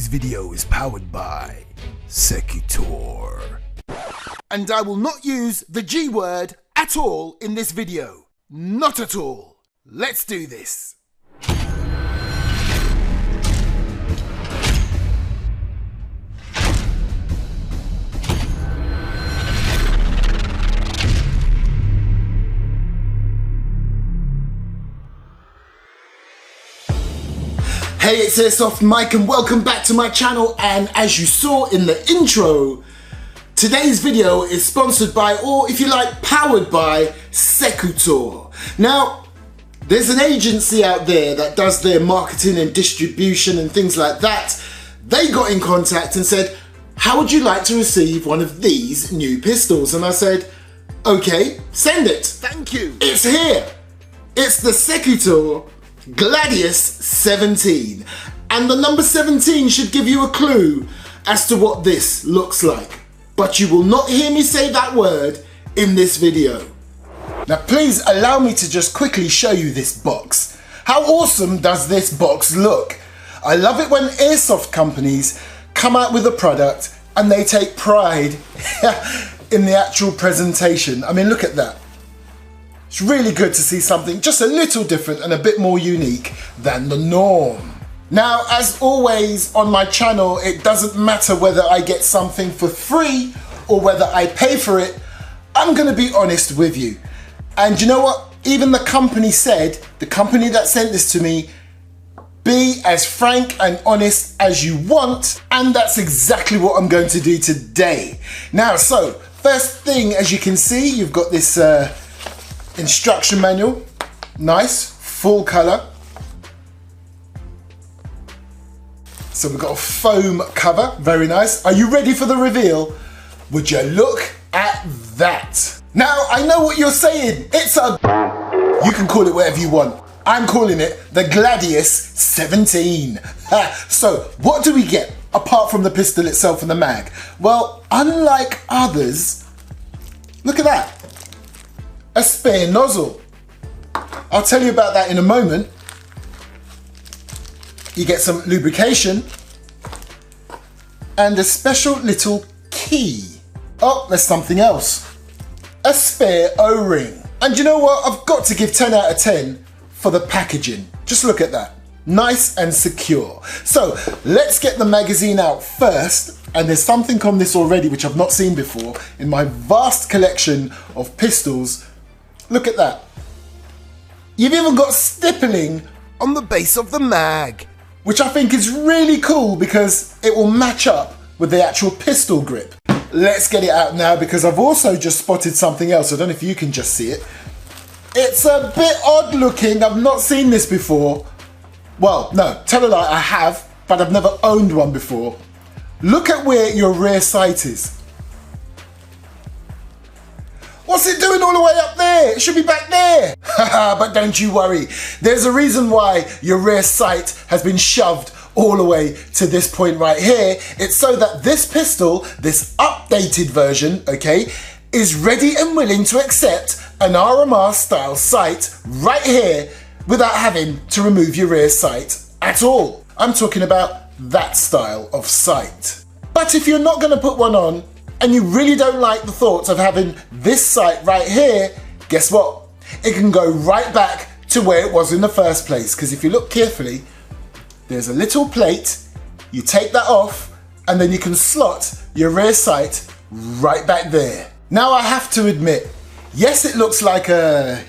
video is powered by Secutor. And I will not use the G word at all in this video. Not at all. Let's do this. Hey, it's Airsoft Mike and welcome back to my channel, and as you saw in the intro, today's video is sponsored by, or if you like, powered by Secutor. Now, there's an agency out there that does their marketing and distribution and things like that. They got in contact and said, how would you like to receive one of these new pistols? And I said, okay, send it. Thank you. It's here. It's the Secutor Gladius 17, and the number 17 should give you a clue as to what this looks like, but you will not hear me say that word in this video. Now please allow me to just quickly show you this box. How awesome does this box look? I love it when airsoft companies come out with a product and they take pride in the actual presentation. I mean, look at that. It's really good to see something just a little different and a bit more unique than the norm. Now, as always on my channel, it doesn't matter whether I get something for free or whether I pay for it. I'm gonna be honest with you. And you know what? Even the company said, the company that sent this to me, be as frank and honest as you want, and that's exactly what I'm going to do today. Now, so, first thing, as you can see, you've got this instruction manual, nice, full color. So we've got a foam cover, very nice. Are you ready for the reveal? Would you look at that? Now, I know what you're saying. It's a... You can call it whatever you want. I'm calling it the Gladius 17. So, what do we get apart from the pistol itself and the mag? Well, unlike others, look at that. A spare nozzle. I'll tell you about that in a moment. You get some lubrication and a special little key. Oh, there's something else. A spare O-ring. And you know what? I've got to give 10 out of 10 for the packaging. Just look at that. Nice and secure. So let's get the magazine out first. And there's something on this already which I've not seen before in my vast collection of pistols. Look at that. You've even got stippling on the base of the mag, which I think is really cool because it will match up with the actual pistol grip. Let's get it out now because I've also just spotted something else. I don't know if you can just see it. It's a bit odd looking. I've not seen this before. Well, no, tell a lie, I have, but I've never owned one before. Look at where your rear sight is. What's it doing all the way up there? It should be back there. But don't you worry. There's a reason why your rear sight has been shoved all the way to this point right here. It's so that this pistol, this updated version, okay, is ready and willing to accept an RMR style sight right here without having to remove your rear sight at all. I'm talking about that style of sight. But if you're not gonna put one on, and you really don't like the thoughts of having this sight right here, guess what? It can go right back to where it was in the first place. Because if you look carefully, there's a little plate, you take that off, and then you can slot your rear sight right back there. Now I have to admit, yes, it looks like a,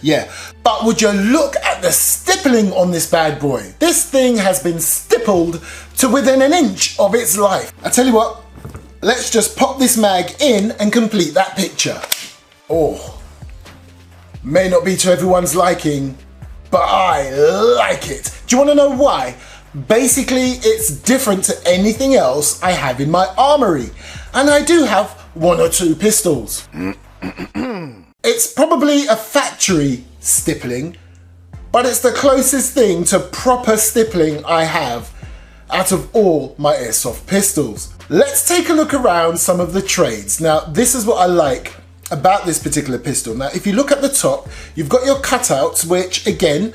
but would you look at the stippling on this bad boy? This thing has been stippled to within an inch of its life. I tell you what, let's just pop this mag in and complete that picture. Oh, may not be to everyone's liking, but I like it. Do you want to know why? Basically, it's different to anything else I have in my armory. And I do have one or two pistols. It's probably a factory stippling, but it's the closest thing to proper stippling I have out of all my airsoft pistols. Let's take a look around some of the trades. Now, this is what I like about this particular pistol. Now, if you look at the top, you've got your cutouts, which again,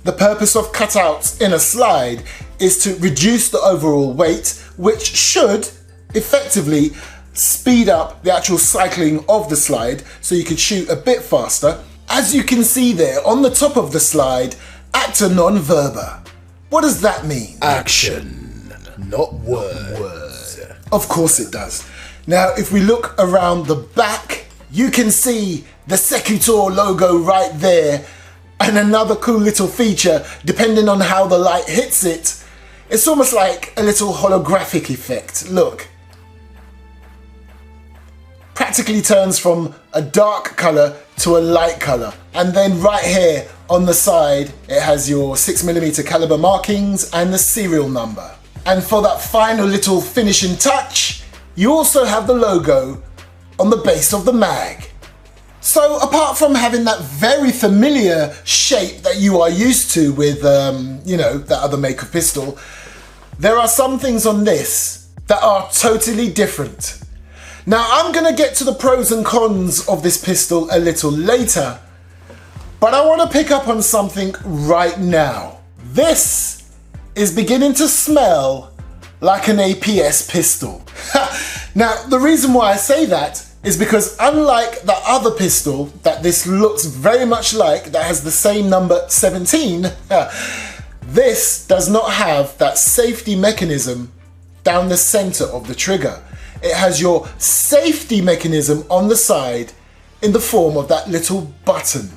the purpose of cutouts in a slide is to reduce the overall weight, which should effectively speed up the actual cycling of the slide so you could shoot a bit faster. As you can see there on the top of the slide, Acta Non Verba. What does that mean? Action, not words. Of course it does. Now, if we look around the back, you can see the Secutor logo right there. And another cool little feature, depending on how the light hits it, it's almost like a little holographic effect. Look. Practically turns from a dark colour to a light colour. And then right here on the side, it has your 6mm caliber markings and the serial number. And for that final little finishing touch, you also have the logo on the base of the mag. So apart from having that very familiar shape that you are used to with, you know, that other make of pistol, there are some things on this that are totally different. Now, I'm gonna get to the pros and cons of this pistol a little later, but I wanna pick up on something right now. This is beginning to smell like an APS pistol. Now, the reason why I say that is because unlike the other pistol that this looks very much like, that has the same number 17, this does not have that safety mechanism down the center of the trigger. It has your safety mechanism on the side in the form of that little button.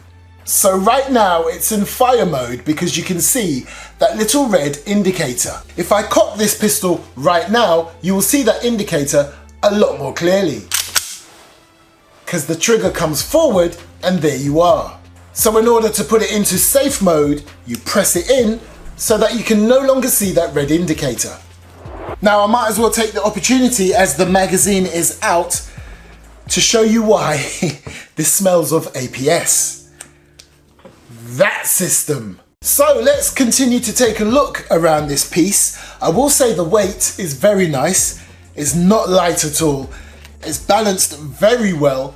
So right now it's in fire mode because you can see that little red indicator. If I cock this pistol right now, you will see that indicator a lot more clearly, because the trigger comes forward and there you are. So in order to put it into safe mode, you press it in so that you can no longer see that red indicator. Now I might as well take the opportunity as the magazine is out to show you why this smells of APS. That system. So let's continue to take a look around this piece. I will say the weight is very nice. It's not light at all. It's balanced very well.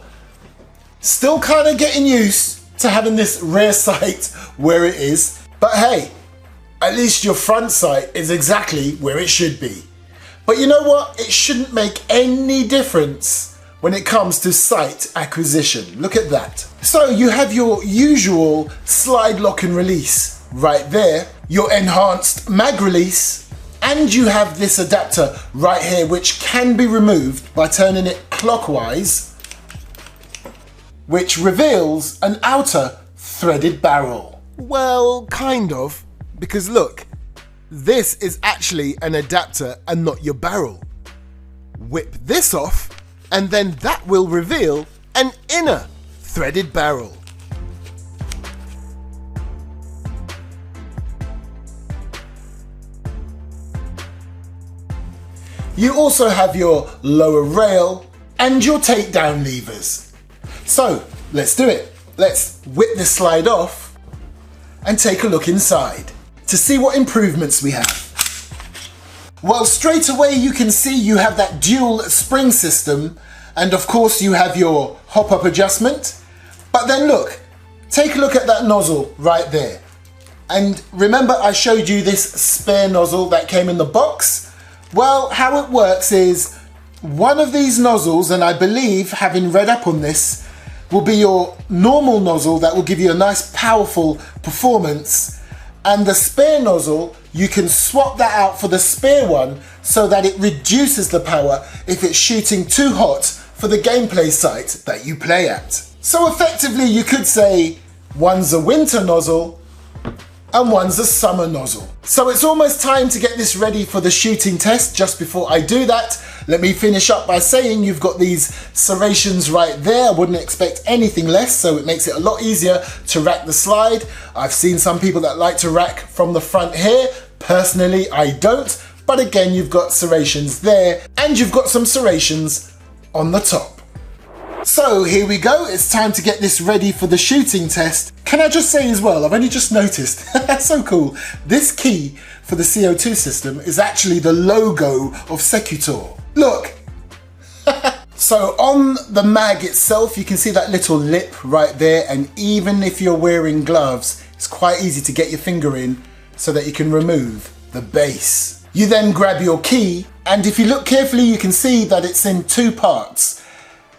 Still kind of getting used to having this rear sight where it is. But hey, at least your front sight is exactly where it should be. But you know what? It shouldn't make any difference when it comes to sight acquisition. Look at that. So you have your usual slide lock and release right there, your enhanced mag release, and you have this adapter right here which can be removed by turning it clockwise, which reveals an outer threaded barrel. Well, kind of, because look, this is actually an adapter and not your barrel. Whip this off and then that will reveal an inner threaded barrel. You also have your lower rail and your takedown levers. So let's do it. Let's whip this slide off and take a look inside to see what improvements we have. Well, straight away you can see you have that dual spring system, and of course you have your hop-up adjustment. But then look, take a look at that nozzle right there. And remember I showed you this spare nozzle that came in the box? Well, how it works is one of these nozzles, and I believe, having read up on this, will be your normal nozzle that will give you a nice powerful performance, and the spare nozzle, you can swap that out for the spare one so that it reduces the power if it's shooting too hot for the gameplay site that you play at. So effectively you could say one's a winter nozzle and one's a summer nozzle. So it's almost time to get this ready for the shooting test. Just before I do that, let me finish up by saying you've got these serrations right there. I wouldn't expect anything less, so it makes it a lot easier to rack the slide. I've seen some people that like to rack from the front here. Personally, I don't, but again, you've got serrations there and you've got some serrations on the top. So here we go, it's time to get this ready for the shooting test. Can I just say as well, I've only just noticed, that's so cool, this key for the CO2 system is actually the logo of Secutor. Look! So on the mag itself, you can see that little lip right there, and even if you're wearing gloves, it's quite easy to get your finger in so that you can remove the base. You then grab your key, and if you look carefully you can see that it's in two parts.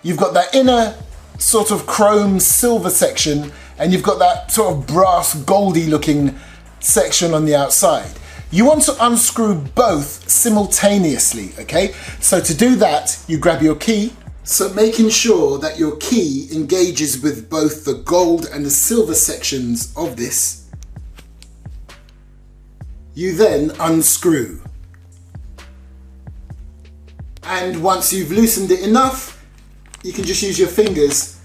You've got that inner sort of chrome silver section, and you've got that sort of brass goldy looking section on the outside. You want to unscrew both simultaneously, okay? So to do that, you grab your key. So making sure that your key engages with both the gold and the silver sections of this. You then unscrew. And once you've loosened it enough, you can just use your fingers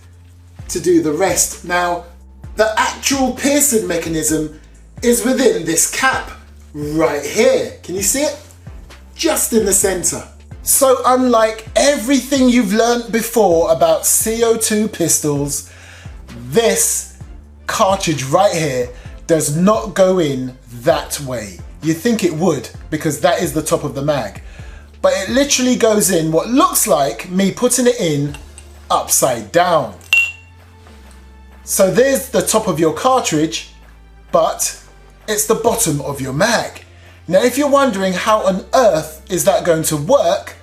to do the rest. Now, the actual piercing mechanism is within this cap right here. Can you see it? Just in the center. So unlike everything you've learnt before about CO2 pistols, this cartridge right here does not go in that way. You think it would because that is the top of the mag. But it literally goes in what looks like me putting it in upside down. So there's the top of your cartridge, but it's the bottom of your mag. Now if you're wondering how on earth is that going to work,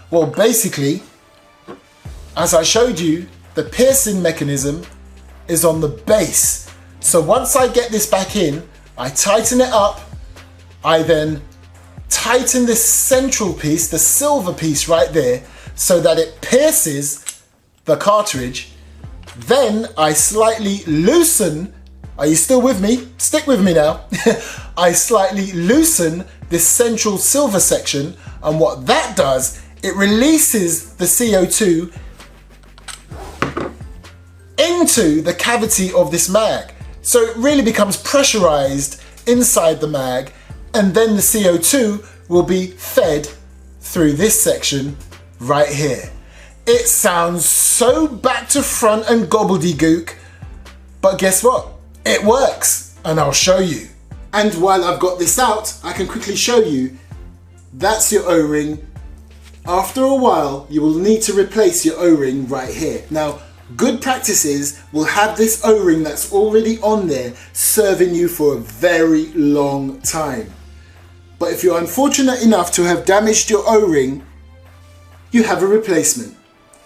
well basically, as I showed you, the piercing mechanism is on the base. So once I get this back in, I tighten it up, I then tighten this central piece, the silver piece right there, so that it pierces the cartridge. Then I slightly loosen. Are you still with me? Stick with me now. I slightly loosen this central silver section, and what that does, it releases the CO2 into the cavity of this mag. So it really becomes pressurized inside the mag, and then the CO2 will be fed through this section right here. It sounds so back to front and gobbledygook, but guess what? It works, and I'll show you. And while I've got this out, I can quickly show you. That's your O-ring. After a while, you will need to replace your O-ring right here. Now, good practices will have this O-ring that's already on there serving you for a very long time. But if you're unfortunate enough to have damaged your O-ring, you have a replacement.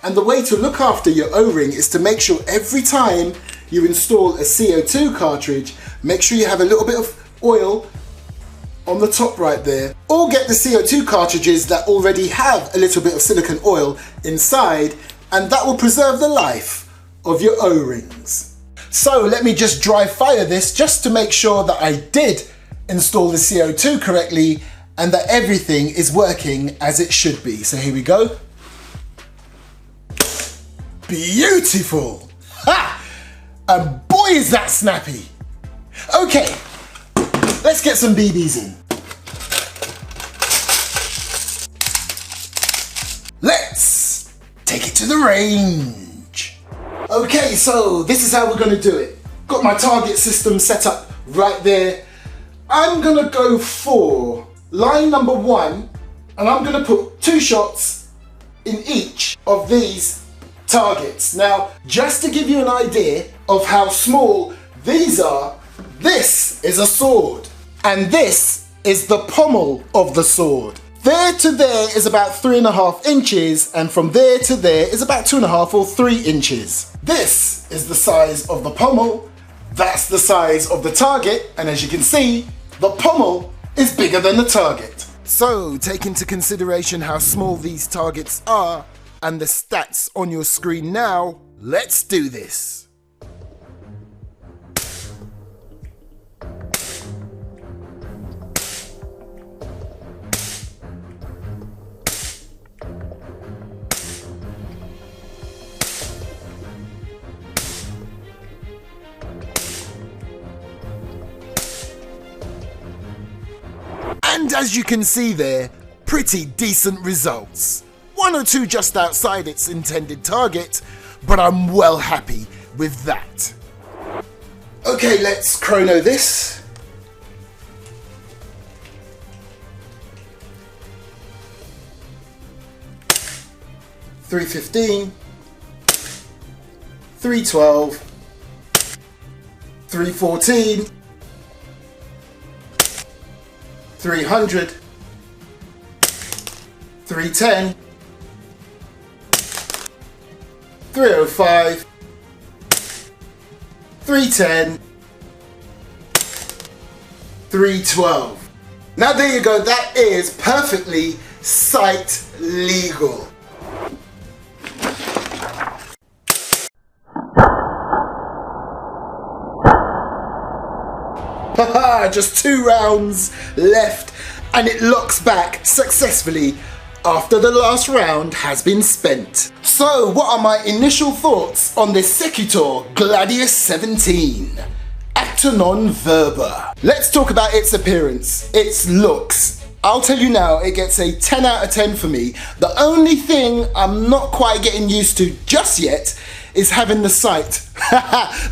And the way to look after your O-ring is to make sure every time you install a CO2 cartridge, make sure you have a little bit of oil on the top right there, or get the CO2 cartridges that already have a little bit of silicone oil inside, and that will preserve the life of your O-rings. So let me just dry fire this just to make sure that I did install the CO2 correctly and that everything is working as it should be. So here we go. Beautiful! Ha! And boy is that snappy! Okay, let's get some BBs in. Let's take it to the range. Okay, so this is how we're gonna do it. Got my target system set up right there. I'm gonna go for line number 1, and I'm gonna put 2 shots in each of these targets. Now, just to give you an idea of how small these are, this is a sword, and this is the pommel of the sword. There to there is about 3.5 inches, and from there to there is about 2.5 or 3 inches. This is the size of the pommel, that's the size of the target, and as you can see, the pommel is bigger than the target. So, take into consideration how small these targets are, and the stats on your screen now, let's do this. And as you can see there, pretty decent results. 1 or 2 just outside its intended target, but I'm well happy with that. Okay, let's chrono this. .315, 312, 314, 300, 310, 305, 310, 312. Now there you go, that is perfectly sight legal. Haha, just 2 rounds left and it locks back successfully after the last round has been spent. So what are my initial thoughts on this Secutor Gladius 17? Acta Non Verba. Let's talk about its appearance, its looks. I'll tell you now, it gets a 10 out of 10 for me. The only thing I'm not quite getting used to just yet is having the sight,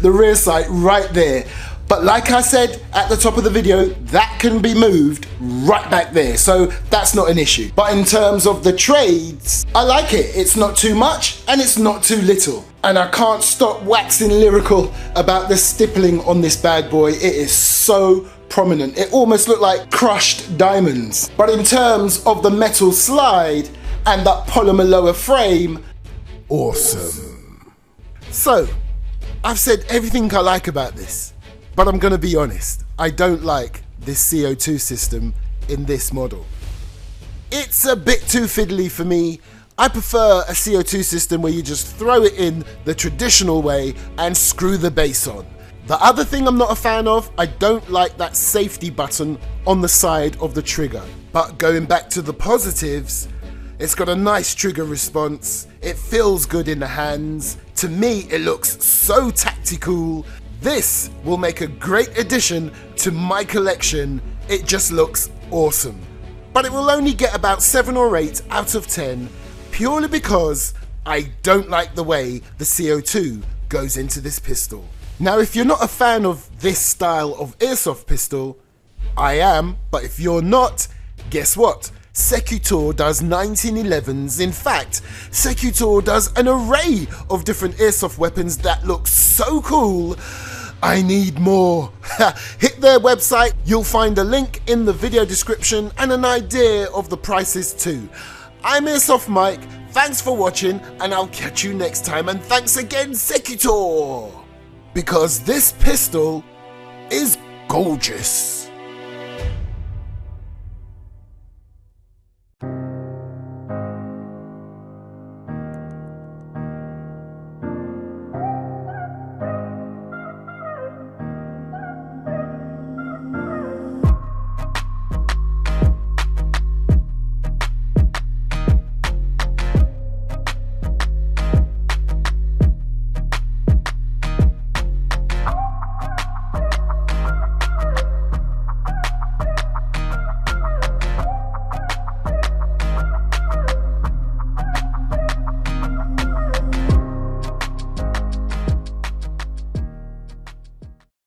the rear sight right there. But like I said at the top of the video, that can be moved right back there, so that's not an issue. But in terms of the trades, I like it. It's not too much and it's not too little. And I can't stop waxing lyrical about the stippling on this bad boy. It is so prominent. It almost looked like crushed diamonds. But in terms of the metal slide and that polymer lower frame, awesome. So, I've said everything I like about this. But I'm gonna be honest, I don't like this CO2 system in this model. It's a bit too fiddly for me. I prefer a CO2 system where you just throw it in the traditional way and screw the base on. The other thing I'm not a fan of, I don't like that safety button on the side of the trigger. But going back to the positives, it's got a nice trigger response, it feels good in the hands, to me it looks so tactical. This will make a great addition to my collection. It just looks awesome. But it will only get about 7 or 8 out of 10 purely because I don't like the way the CO2 goes into this pistol. Now if you're not a fan of this style of airsoft pistol, I am, but if you're not, guess what? Secutor does 1911s. In fact, Secutor does an array of different airsoft weapons that look so cool. I need more. Hit their website, you'll find a link in the video description and an idea of the prices too. I'm Airsoft Mike, thanks for watching and I'll catch you next time, and thanks again Secutor! Because this pistol is gorgeous.